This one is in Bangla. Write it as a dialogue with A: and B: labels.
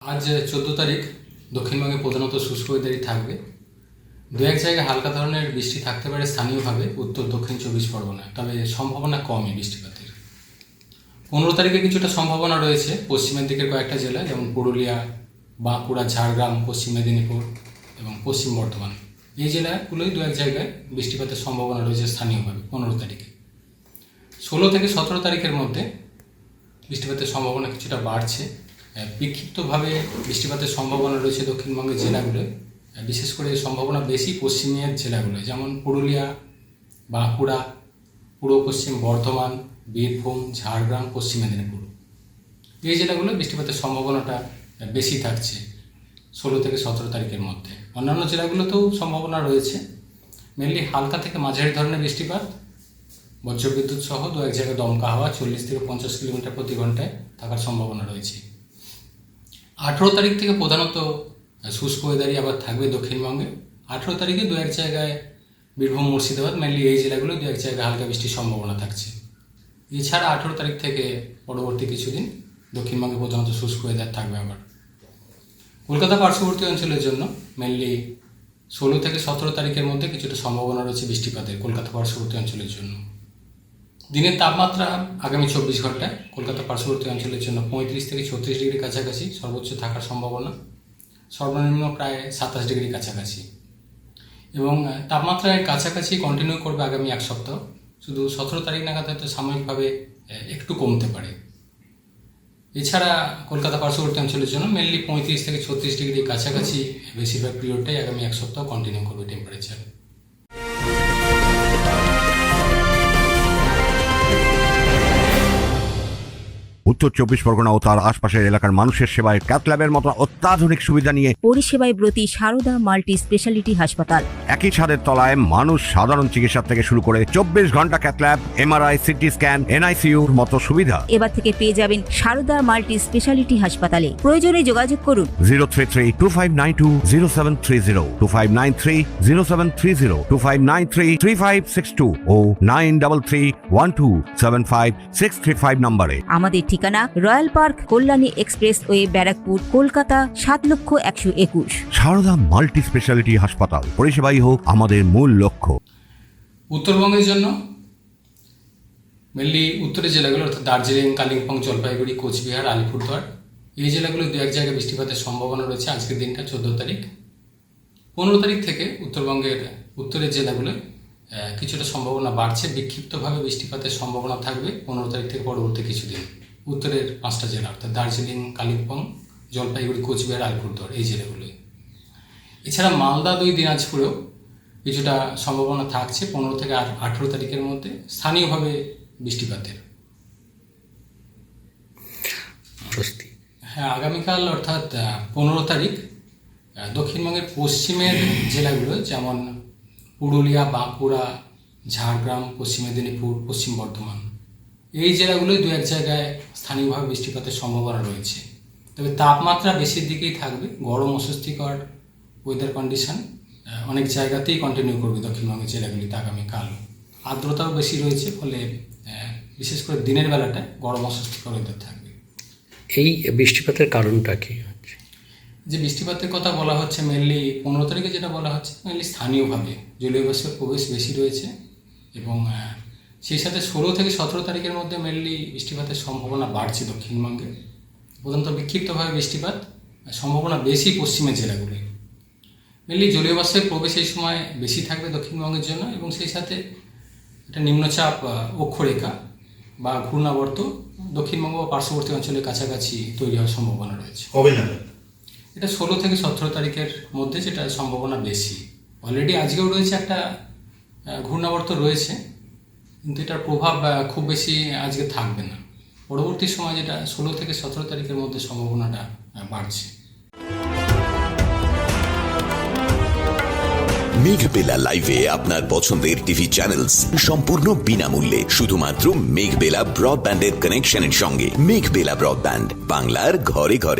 A: আজ 14 তারিখ। দক্ষিণবঙ্গে প্রধানত শুষ্ক ওয়েদারই থাকবে। দু এক জায়গায় হালকা ধরনের বৃষ্টি থাকতে পারে স্থানীয়ভাবে উত্তর দক্ষিণ 24 পরগনায়, তবে সম্ভাবনা কমই বৃষ্টিপাতের। 15 তারিখে কিছুটা সম্ভাবনা রয়েছে পশ্চিমের দিকের কয়েকটা জেলা, যেমন পুরুলিয়া, বাঁকুড়া, ঝাড়গ্রাম, পশ্চিম মেদিনীপুর এবং পশ্চিম বর্ধমান। এই জেলাগুলোই দু এক জায়গায় বৃষ্টিপাতের সম্ভাবনা রয়েছে স্থানীয়ভাবে 15 তারিখে। 16 থেকে 17 তারিখের মধ্যে বৃষ্টিপাতের সম্ভাবনা কিছুটা বাড়ছে। বিক্ষিপ্তভাবে বৃষ্টিপাতের সম্ভাবনা রয়েছে দক্ষিণবঙ্গের জেলাগুলোয়, বিশেষ করে সম্ভাবনা বেশি পশ্চিমের জেলাগুলোয়, যেমন পুরুলিয়া, বাঁকুড়া, পূর্ব পশ্চিম বর্ধমান, বীরভূম, ঝাড়গ্রাম, পশ্চিম মেদিনীপুর। এই জেলাগুলোয় বৃষ্টিপাতের সম্ভাবনাটা বেশি থাকছে 16 থেকে 17 তারিখের মধ্যে। অন্যান্য জেলাগুলোতেও সম্ভাবনা রয়েছে, মেনলি হালকা থেকে মাঝারি ধরনের বৃষ্টিপাত, বজ্রবিদ্যুৎ সহ দু এক জায়গায় দমকা হাওয়া 40 থেকে 50 কিলোমিটার প্রতি ঘন্টায় থাকার সম্ভাবনা রয়েছে। 18 তারিখ থেকে প্রধানত শুষ্ক ওয়েদারই আবার থাকবে দক্ষিণবঙ্গে। 18 তারিখে দু এক জায়গায় বীরভূম, মুর্শিদাবাদ, মেনলি এই জেলাগুলো দু এক জায়গায় হালকা বৃষ্টির সম্ভাবনা থাকছে। এছাড়া 18 তারিখ থেকে পরবর্তী কিছুদিন দক্ষিণবঙ্গে প্রধানত শুষ্ক ওয়েদার থাকবে। আবার কলকাতা পার্শ্ববর্তী অঞ্চলের জন্য মেনলি 16 থেকে 17 তারিখের মধ্যে কিছুটা সম্ভাবনা রয়েছে বৃষ্টিপাতের কলকাতা পার্শ্ববর্তী অঞ্চলের জন্য। দিনের তাপমাত্রা আগামী 24 ঘন্টায় কলকাতা পার্শ্ববর্তী অঞ্চলের জন্য 35 থেকে 36 ডিগ্রি কাছাকাছি সর্বোচ্চ থাকার সম্ভাবনা, সর্বনিম্ন প্রায় 27 ডিগ্রি কাছাকাছি। এবং তাপমাত্রায় কাছাকাছি কন্টিনিউ করবে আগামী এক সপ্তাহ। শুধু 17 তারিখ নাগাদ হয়তো সাময়িকভাবে একটু কমতে পারে। এছাড়া কলকাতা পার্শ্ববর্তী অঞ্চলের জন্য মেনলি 35 থেকে 36 ডিগ্রি কাছাকাছি বেশিরভাগ পিরিয়ডটাই আগামী এক সপ্তাহ কন্টিনিউ করবে টেম্পারেচার।
B: উত্তর 24 পরগনা ও তার আশপাশের এলাকার মানুষের সেবায় ক্যাথল্যাবের মতো অত্যাধুনিক সুবিধা নিয়ে
C: পরিষেবায় ব্রতী সারদা মাল্টি স্পেশালিটি হাসপাতাল।
B: একই ছাদের তলায় মানুষ সাধারণ চিকিৎসা থেকে শুরু করে 24 ঘন্টা ক্যাথল্যাব, এমআরআই, সিটি স্ক্যান, এনআইসিইউর মতো সুবিধা
C: এবার থেকে পেয়ে যাবেন সারদা মাল্টি স্পেশালিটি হাসপাতালে। প্রয়োজনে যোগাযোগ করুন
B: 033-2592-0730, 2593-0730, 2593-3562 ও 9331275635 নম্বরে।
C: আমাদের ঠিকানা Royal Park, Kalyani expressway, Barrackpore, Kolkata 7,121।
B: Sarada multi specialty হাসপাতাল, পরিষেবাই হোক আমাদের মূল লক্ষ্য।
A: উত্তরবঙ্গের জন্য মেনলি উত্তরের জেলাগুলো অর্থাৎ দার্জিলিং, কালিম্পং, জলপাইগুড়ি, কোচবিহার, আলিপুরদুয়ার, এই জেলাগুলো দু এক জায়গায় বৃষ্টিপাতের সম্ভাবনা রয়েছে আজকের দিনটা 14 তারিখ। 15 তারিখ থেকে উত্তরবঙ্গের উত্তরের জেলাগুলো কিছুটা সম্ভাবনা বাড়ছে, বিক্ষিপ্তভাবে বৃষ্টিপাতের সম্ভাবনা থাকবে 15 তারিখ থেকে পরবর্তী কিছুদিন উত্তরের 5টা জেলা অর্থাৎ দার্জিলিং, কালিম্পং, জলপাইগুড়ি, কোচবিহার, আলিপুরদুয়ার এই জেলাগুলোই। এছাড়া মালদা, দিনাজপুরেও কিছুটা সম্ভাবনা থাকছে 15 থেকে 18 তারিখের মধ্যে স্থানীয়ভাবে বৃষ্টিপাতের। হ্যাঁ, আগামীকাল অর্থাৎ 15 তারিখ দক্ষিণবঙ্গের পশ্চিমের জেলাগুলো যেমন পুরুলিয়া, বাঁকুড়া, ঝাড়গ্রাম, পশ্চিম মেদিনীপুর, পশ্চিম বর্ধমান, এই জেলাগুলোই দু এক জায়গায় স্থানীয়ভাবে বৃষ্টিপাতের সম্ভাবনা রয়েছে। তবে তাপমাত্রা বেশির দিকেই থাকবে, গরম অস্বস্তিকর ওয়েদার কন্ডিশন অনেক জায়গাতেই কন্টিনিউ করবে দক্ষিণবঙ্গের জেলাগুলিতে আগামীকাল। আর্দ্রতাও বেশি রয়েছে, ফলে বিশেষ করে দিনের বেলাটায় গরম অস্বস্তিকর ওয়েদার থাকবে।
D: এই বৃষ্টিপাতের কারণটা কি?
A: যে বৃষ্টিপাতের কথা বলা হচ্ছে মেনলি 15 তারিখে যেটা বলা হচ্ছে মেনলি স্থানীয়ভাবে জলীয় বাষ্পের প্রবেশ বেশি রয়েছে, এবং সেই সাথে 16 থেকে 17 তারিখের মধ্যে মেনলি বৃষ্টিপাতের সম্ভাবনা বাড়ছে দক্ষিণবঙ্গে। প্রধানত বিক্ষিপ্তভাবে বৃষ্টিপাত সম্ভাবনা বেশি পশ্চিমের জেলাগুলোয়। মেনলি জলীয় বাষ্পের প্রবেশ এই সময় বেশি থাকবে দক্ষিণবঙ্গের জন্য, এবং সেই সাথে একটা নিম্নচাপ অক্ষরেখা বা ঘূর্ণাবর্ত দক্ষিণবঙ্গ ও পার্শ্ববর্তী অঞ্চলের কাছাকাছি তৈরি হওয়ার সম্ভাবনা রয়েছে। এটা 16 থেকে 17 তারিখের মধ্যে যেটা সম্ভাবনা বেশি। অলরেডি আজকেও রয়েছে একটা ঘূর্ণাবর্ত রয়েছে, কিন্তু এটার প্রভাব খুব বেশি আজকে থাকবে না। পরবর্তী সময় যেটা 16 থেকে 17 তারিখের মধ্যে সম্ভাবনাটা বাড়ছে।
E: মেঘবেলা লাইভে আপনার পছন্দের টিভি চ্যানেলস সম্পূর্ণ বিনামূল্যে, শুধুমাত্র মেঘবেলা ব্রডব্যান্ডের কানেকশনের সঙ্গে। মেঘবেলা ব্রডব্যান্ড, বাংলার ঘরে ঘরে।